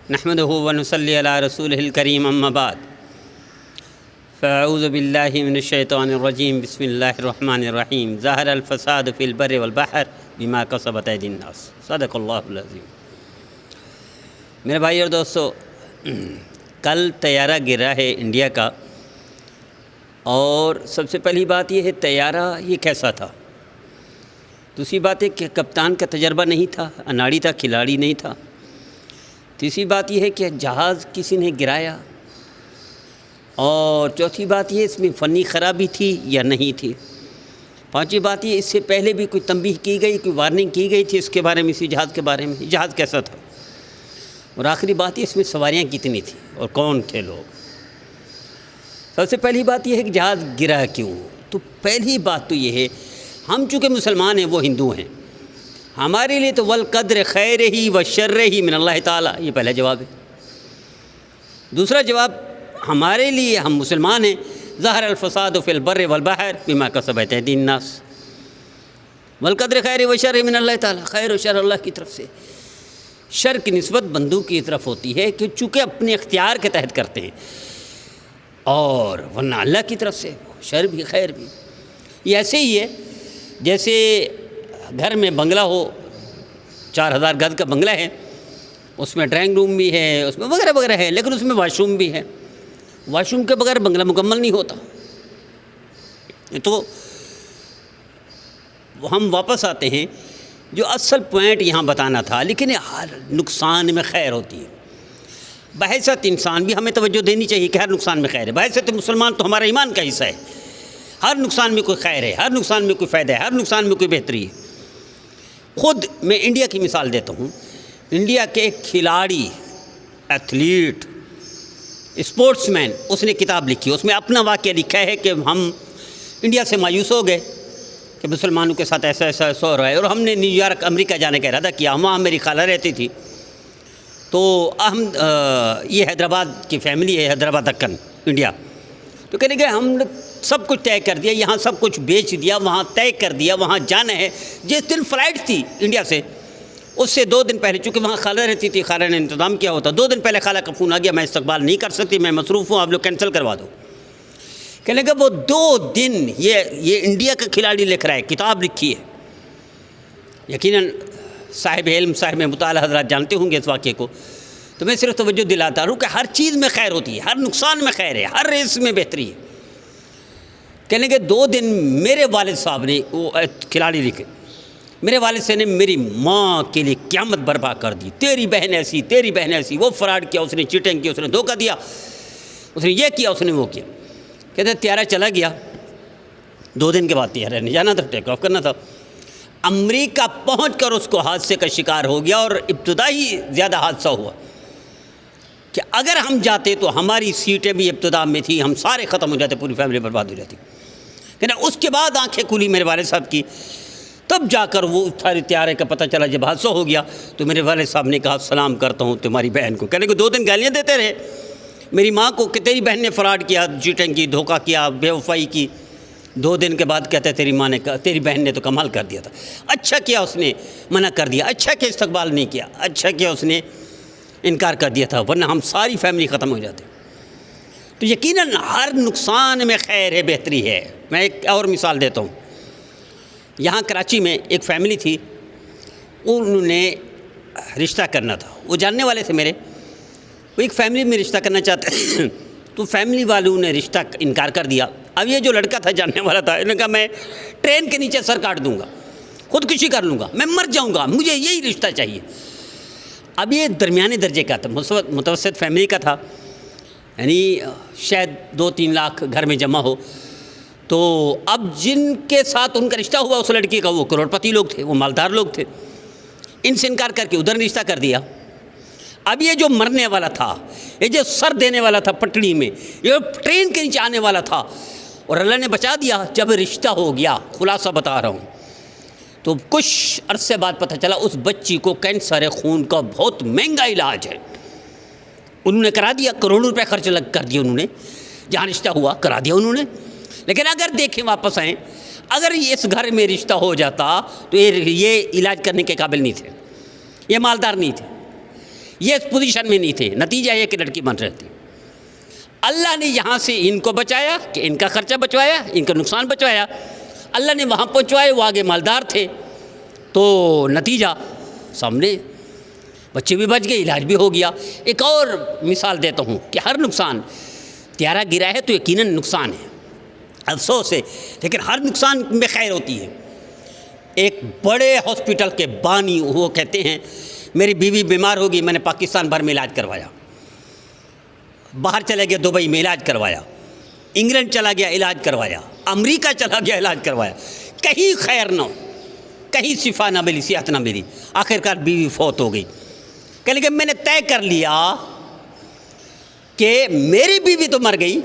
نحمده ونصلي على رسوله الكريم اما بعد فاعوذ بالله من الشیطان الرجیم بسم اللہ الرحمن الرحیم ظہر الفساد فی البر والبحر بما کسبت ایدی الناس صدق اللہ العظیم۔ میرے بھائی اور دوستو، کل طیارہ گرا ہے انڈیا کا، اور سب سے پہلی بات یہ ہے طیارہ یہ کیسا تھا۔ دوسری بات ہے کہ کپتان کا تجربہ نہیں تھا، اناڑی تھا، کھلاڑی نہیں تھا۔ تیسری بات یہ ہے کہ جہاز کسی نے گرایا، اور چوتھی بات یہ اس میں فنی خرابی تھی یا نہیں تھی۔ پانچویں بات یہ اس سے پہلے بھی کوئی تنبیہ کی گئی، کوئی وارننگ کی گئی تھی اس کے بارے میں، اسی جہاز کے بارے میں، جہاز کیسا تھا۔ اور آخری بات یہ اس میں سواریاں کتنی تھیں اور کون تھے لوگ۔ سب سے پہلی بات یہ ہے کہ جہاز گرا کیوں۔ تو پہلی بات تو یہ ہے، ہم چونکہ مسلمان ہیں، وہ ہندو ہیں، ہمارے لیے تو والقدر خیر ہی و شر ہی من اللہ تعالیٰ، یہ پہلا جواب ہے۔ دوسرا جواب، ہمارے لیے ہم مسلمان ہیں، ظہر الفساد فی البر والبحر بما کسبت ایدی الناس، والقدر خیر و شر من اللہ تعالیٰ، خیر و شر اللہ کی طرف سے۔ شر کی نسبت بندوں کی طرف ہوتی ہے کہ چونکہ اپنے اختیار کے تحت کرتے ہیں، اور ورنہ اللہ کی طرف سے شر بھی خیر بھی۔ یہ ایسے ہی ہے جیسے گھر میں بنگلہ ہو، 4000 گز کا بنگلہ ہے، اس میں ڈرائنگ روم بھی ہے، اس میں وغیرہ وغیرہ ہے، لیکن اس میں واش روم بھی ہے۔ واش روم کے بغیر بنگلہ مکمل نہیں ہوتا۔ تو ہم واپس آتے ہیں، جو اصل پوائنٹ یہاں بتانا تھا، لیکن ہر نقصان میں خیر ہوتی ہے۔ بحیثیت انسان بھی ہمیں توجہ دینی چاہیے کہ ہر نقصان میں خیر ہے۔ بحیثیت مسلمان تو ہمارا ایمان کا حصہ ہے، ہر نقصان میں کوئی خیر ہے، ہر نقصان میں کوئی فائدہ ہے، ہر نقصان میں کوئی بہتری ہے۔ خود میں انڈیا کی مثال دیتا ہوں۔ انڈیا کے ایک کھلاڑی، ایتھلیٹ، اسپورٹس مین، اس نے کتاب لکھی، اس میں اپنا واقعہ لکھا ہے کہ ہم انڈیا سے مایوس ہو گئے کہ مسلمانوں کے ساتھ ایسا ایسا ایسا ہو رہا ہے، اور ہم نے نیو یارک امریکہ جانے کا ارادہ کیا۔ وہاں میری خالہ رہتی تھی، تو ہم یہ حیدرآباد کی فیملی ہے، حیدرآباد دکن انڈیا، تو کہنے گئے ہم نے سب کچھ طے کر دیا، یہاں سب کچھ بیچ دیا، وہاں طے کر دیا، وہاں جانا ہے۔ جس دن فلائٹ تھی انڈیا سے، اس سے 2 دن پہلے، چونکہ وہاں خالہ رہتی تھی، خالہ نے انتظام کیا ہوتا، 2 دن پہلے خالہ کا فون آ گیا، میں استقبال نہیں کر سکتی، میں مصروف ہوں، آپ لوگ کینسل کروا دو۔ کہنے لگا وہ 2 دن، یہ انڈیا کا کھلاڑی لکھ رہا ہے، کتاب لکھی ہے، یقیناً صاحب علم، صاحب مطالعہ حضرات جانتے ہوں گے اس واقعے کو، تو میں صرف توجہ دلاتا ہوں کہ ہر چیز میں خیر ہوتی ہے، ہر نقصان میں خیر ہے، ہر رزق میں بہتری ہے۔ کہنے کہ 2 دن میرے والد صاحب نے، وہ کھلاڑی لکھے، میرے والد صاحب نے میری ماں کے لیے قیامت برپا کر دی، تیری بہن ایسی، تیری بہن ایسی، وہ فراڈ کیا، اس نے چیٹنگ کی، اس نے دھوکہ دیا، اس نے یہ کیا، اس نے وہ کیا۔ کہتے طیارہ چلا گیا، 2 دن کے بعد طیارہ نے جانا تھا، ٹیک آف کرنا تھا۔ امریکہ پہنچ کر اس کو حادثے کا شکار ہو گیا، اور ابتدائی زیادہ حادثہ ہوا کہ اگر ہم جاتے تو ہماری سیٹیں بھی ابتدا میں تھی، ہم سارے ختم ہو جاتے، پوری فیملی برباد ہو جاتی۔ کہ اس کے بعد آنکھیں کھلی میرے والد صاحب کی، تب جا کر وہ سارے طیارے کا پتہ چلا۔ جب حادثہ ہو گیا تو میرے والد صاحب نے کہا سلام کرتا ہوں تمہاری بہن کو۔ کہنے کہ 2 دن گالیاں دیتے رہے میری ماں کو کہ تیری بہن نے فراڈ کیا، چیٹنگ کی، دھوکہ کیا، بے وفائی کی۔ 2 دن کے بعد کہتا ہے تیری ماں نے کہا، تیری بہن نے تو کمال کر دیا تھا، اچھا کیا اس نے منع کر دیا، اچھا کیا استقبال نہیں کیا، اچھا کیا اس نے انکار کر دیا تھا، ورنہ ہم ساری فیملی ختم ہو جاتے۔ تو یقیناً ہر نقصان میں خیر ہے، بہتری ہے۔ میں ایک اور مثال دیتا ہوں۔ یہاں کراچی میں ایک فیملی تھی، انہوں نے رشتہ کرنا تھا، وہ جاننے والے تھے میرے، وہ ایک فیملی میں رشتہ کرنا چاہتے تو فیملی والوں نے رشتہ انکار کر دیا۔ اب یہ جو لڑکا تھا جاننے والا تھا، انہوں نے کہا میں ٹرین کے نیچے سر کاٹ دوں گا، خودکشی کر لوں گا، میں مر جاؤں گا، مجھے یہی رشتہ چاہیے۔ اب یہ درمیانے درجے کا تھا، متوسط فیملی کا تھا، یعنی شاید 2-3 لاکھ گھر میں جمع ہو۔ تو اب جن کے ساتھ ان کا رشتہ ہوا اس لڑکی کا، وہ کروڑپتی لوگ تھے، وہ مالدار لوگ تھے، ان سے انکار کر کے ادھر رشتہ کر دیا۔ اب یہ جو مرنے والا تھا، یہ جو سر دینے والا تھا پٹڑی میں، یہ ٹرین کے نیچے آنے والا تھا، اور اللہ نے بچا دیا۔ جب رشتہ ہو گیا، خلاصہ بتا رہا ہوں، تو کچھ عرصے بعد پتہ چلا اس بچی کو کینسر خون کا بہت مہنگا علاج ہے۔ انہوں نے کرا دیا، کروڑوں روپے خرچ کر دیا انہوں نے، جہاں رشتہ ہوا کرا دیا انہوں نے۔ لیکن اگر دیکھیں واپس آئیں، اگر اس گھر میں رشتہ ہو جاتا تو یہ علاج کرنے کے قابل نہیں تھے، یہ مالدار نہیں تھے، یہ اس پوزیشن میں نہیں تھے، نتیجہ یہ کہ لڑکی بن رہے تھے۔ اللہ نے یہاں سے ان کو بچایا کہ ان کا خرچہ بچوایا، ان کا نقصان بچوایا، اللہ نے وہاں پہنچوائے، وہ آگے مالدار تھے، تو نتیجہ سامنے، بچے بھی بچ گئے، علاج بھی ہو گیا۔ ایک اور مثال دیتا ہوں کہ ہر نقصان تیارہ گرا ہے تو یقیناً نقصان ہے، افسوس ہے، لیکن ہر نقصان میں خیر ہوتی ہے۔ ایک بڑے ہاسپٹل کے بانی وہ کہتے ہیں میری بیوی بیمار ہوگی، میں نے پاکستان بھر میں علاج کروایا، باہر چلا گیا دبئی میں علاج کروایا، انگلینڈ چلا گیا علاج کروایا، امریکہ چلا گیا علاج کروایا، کہیں خیر نہ ہو، کہیں شفا نہ ملی، صحت نہ ملی، آخرکار بیوی فوت ہو گئی۔ کہ لیکن میں نے طے کر لیا کہ میری بیوی تو مر گئی،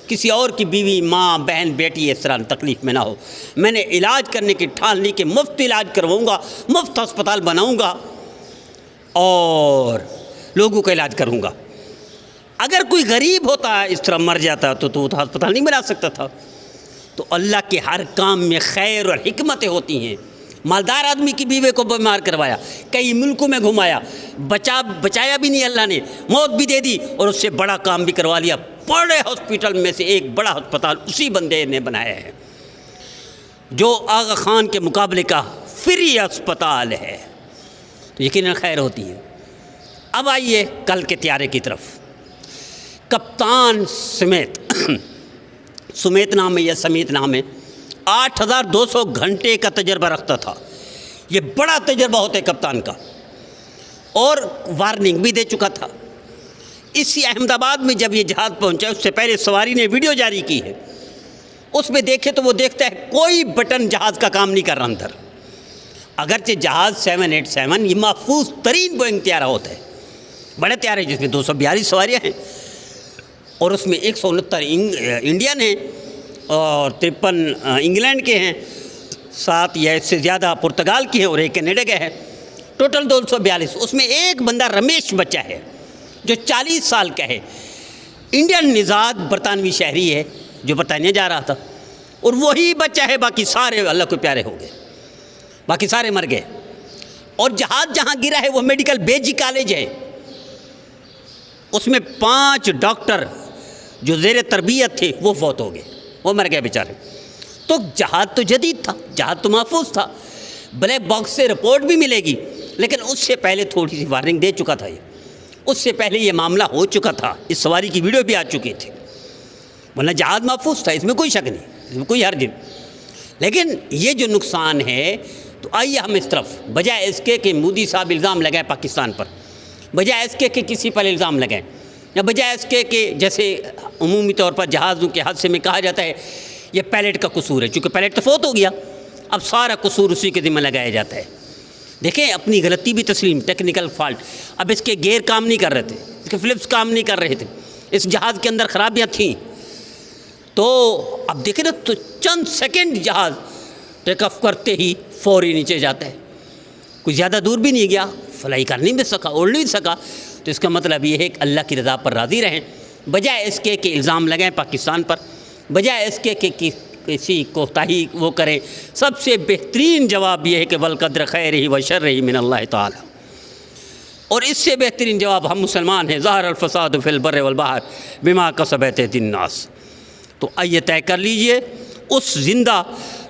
کسی اور کی بیوی، ماں، بہن، بیٹی اس طرح تکلیف میں نہ ہو۔ میں نے علاج کرنے کی ٹھان لی کہ مفت علاج کرواؤں گا، مفت ہسپتال بناؤں گا اور لوگوں کا علاج کروں گا۔ اگر کوئی غریب ہوتا اس طرح مر جاتا تو ہسپتال نہیں بنا سکتا تھا۔ تو اللہ کے ہر کام میں خیر اور حکمتیں ہوتی ہیں۔ مالدار آدمی کی بیوی کو بیمار کروایا، کئی ملکوں میں گھمایا، بچایا بھی نہیں اللہ نے، موت بھی دے دی، اور اس سے بڑا کام بھی کروا لیا۔ بڑے ہاسپٹل میں سے ایک بڑا ہسپتال اسی بندے نے بنایا ہے، جو آغا خان کے مقابلے کا فری ہسپتال ہے، تو یقیناً خیر ہوتی ہے۔ اب آئیے کل کے طیارے کی طرف۔ کپتان سمیت نام ہے یا سمیت نام ہے، 8200 گھنٹے کا تجربہ رکھتا تھا۔ یہ بڑا تجربہ ہوتا ہے کپتان کا، اور وارننگ بھی دے چکا تھا۔ اسی احمد آباد میں جب یہ جہاز پہنچا، اس سے پہلے سواری نے ویڈیو جاری کی ہے، اس میں دیکھے تو وہ دیکھتا ہے کوئی بٹن جہاز کا کام نہیں کر رہا اندر۔ اگرچہ جہاز 787 یہ محفوظ ترین بوئنگ طیارہ ہوتا ہے، بڑے طیارے جس میں 242 سواریاں ہیں، اور اس میں 169 انڈین ہیں اور 53 انگلینڈ کے ہیں، 7 یا اس سے زیادہ پرتگال کے ہیں اور ایک کینیڈا کا ہے، ٹوٹل 242۔ اس میں ایک بندہ رمیش بچہ ہے جو 40 سال کا ہے، انڈین نژاد برطانوی شہری ہے جو برطانیہ جا رہا تھا، اور وہی بچہ ہے، باقی سارے اللہ کو پیارے ہو گئے، باقی سارے مر گئے۔ اور جہاز جہاں گرا ہے وہ میڈیکل بیجی کالج ہے، اس میں 5 ڈاکٹر جو زیر تربیت تھے وہ فوت ہو گئے، وہ مر گئے بیچارے۔ تو جہاز تو جدید تھا، جہاز تو محفوظ تھا، بلیک باکس سے رپورٹ بھی ملے گی، لیکن اس سے پہلے تھوڑی سی وارننگ دے چکا تھا، اس سے پہلے یہ معاملہ ہو چکا تھا، اس سواری کی ویڈیو بھی آ چکی تھی، ورنہ جہاز محفوظ تھا، اس میں کوئی شک نہیں، اس میں کوئی حرج نہیں۔ لیکن یہ جو نقصان ہے، تو آئیے ہم اس طرف، بجائے اس کے کہ مودی صاحب الزام لگائے پاکستان پر، بجائے اس کے کہ کسی پر الزام لگائیں، یا بجائے اس کے کہ جیسے عمومی طور پر جہازوں کے حادثے میں کہا جاتا ہے یہ پائلٹ کا قصور ہے، چونکہ پائلٹ تو فوت ہو گیا، اب سارا قصور اسی کے ذمہ لگایا جاتا ہے۔ دیکھیں اپنی غلطی بھی تسلیم، ٹیکنیکل فالٹ، اب اس کے گیئر کام نہیں کر رہے تھے، اس کے فلپس کام نہیں کر رہے تھے، اس جہاز کے اندر خرابیاں تھیں، تو اب دیکھیں نا، تو چند سیکنڈ جہاز ٹیک آف کرتے ہی فوری نیچے جاتا ہے، کوئی زیادہ دور بھی نہیں گیا، فلائی کر نہیں بھی سکا، اڑ نہیں سکا۔ تو اس کا مطلب یہ ہے کہ اللہ کی رضا پر راضی رہیں، بجائے اس کے کہ الزام لگائیں پاکستان پر، بجائے اس کے کہ کسی کوتاہی وہ کریں۔ سب سے بہترین جواب یہ ہے کہ والقدر خیرہ و شرہ من اللہ تعالی، اور اس سے بہترین جواب ہم مسلمان ہیں، ظہر الفساد فی البر والبحر بما کسبت ایدی الناس۔ تو آئیے طے کر لیجئے، اس زندہ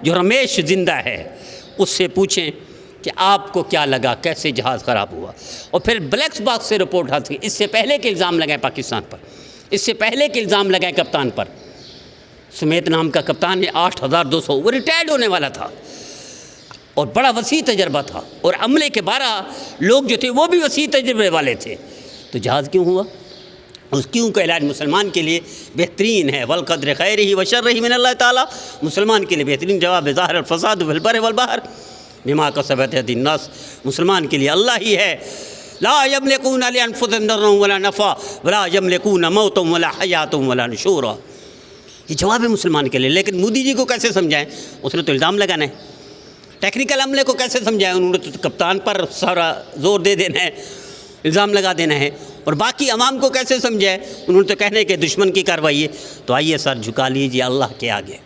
جو رمیش زندہ ہے اس سے پوچھیں کہ آپ کو کیا لگا، کیسے جہاز خراب ہوا، اور پھر بلیک باکس سے رپورٹ حاصل کی۔ اس سے پہلے کہ الزام لگائیں پاکستان پر، اس سے پہلے کہ الزام لگائیں کپتان پر، سمیت نام کا کپتان ہے، 8200، وہ ریٹائرڈ ہونے والا تھا اور بڑا وسیع تجربہ تھا، اور عملے کے 12 لوگ جو تھے وہ بھی وسیع تجربے والے تھے، تو جہاز کیوں ہوا؟ اس کیوں کا علاج مسلمان کے لیے بہترین ہے، والقدر خیرہ و شرہ من اللہ تعالیٰ، مسلمان کے لیے بہترین جواب ہے، ظاہر الفساد فی البر والبحر بما کسبت ایدی الناس، مسلمان کے لیے اللہ ہی ہے، لا یملکون لانفسہم ضرا ولا نفعا ولا یملکون موتا ولا حیاتا ولا نشورا، یہ جواب ہے مسلمان کے لیے۔ لیکن مودی جی کو کیسے سمجھائیں؟ اس نے تو الزام لگانا ہے، ٹیکنیکل عملے کو کیسے سمجھائیں؟ انہوں نے تو کپتان پر سارا زور دے دینا ہے، الزام لگا دینا ہے، اور باقی عوام کو کیسے سمجھائے؟ انہوں نے تو کہنا ہے کہ دشمن کی کارروائی ہے۔ تو آئیے سر جھکا لیجیے اللہ کے آگے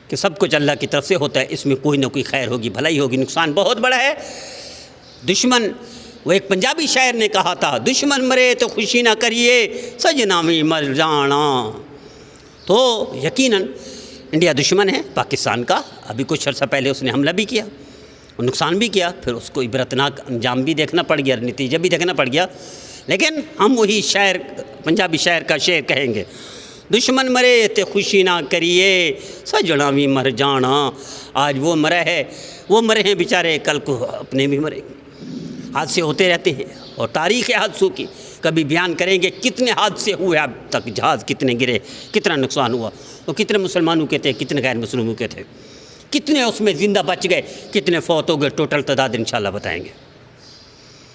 کہ سب کچھ اللہ کی طرف سے ہوتا ہے، اس میں کوئی نہ کوئی خیر ہوگی، بھلائی ہوگی، نقصان بہت بڑا ہے، دشمن وہ ایک پنجابی شاعر نے کہا تھا دشمن مرے تو خوشی نہ کریے سجنا بھی مر جانا. تو یقیناً انڈیا دشمن ہے پاکستان کا. ابھی کچھ عرصہ پہلے اس نے حملہ بھی کیا اور نقصان بھی کیا, پھر اس کو عبرتناک انجام بھی دیکھنا پڑ گیا, نتیجہ بھی دیکھنا پڑ گیا. لیکن ہم وہی شاعر, پنجابی شاعر کا شعر کہیں گے دشمن مرے تے خوشی نہ کریے سجنا بھی مر جانا. آج وہ مرا ہے, وہ مرے ہیں بیچارے, کل کو اپنے بھی مریں گے. حادثے ہوتے رہتے ہیں اور تاریخ حادثوں کی کبھی بیان کریں گے کتنے حادثے ہوئے اب تک, جہاز کتنے گرے, کتنا نقصان ہوا, تو کتنے مسلمانوں کے تھے, کتنے غیر مسلموں کے تھے, کتنے اس میں زندہ بچ گئے, کتنے فوت ہو گئے, ٹوٹل تعداد انشاءاللہ بتائیں گے.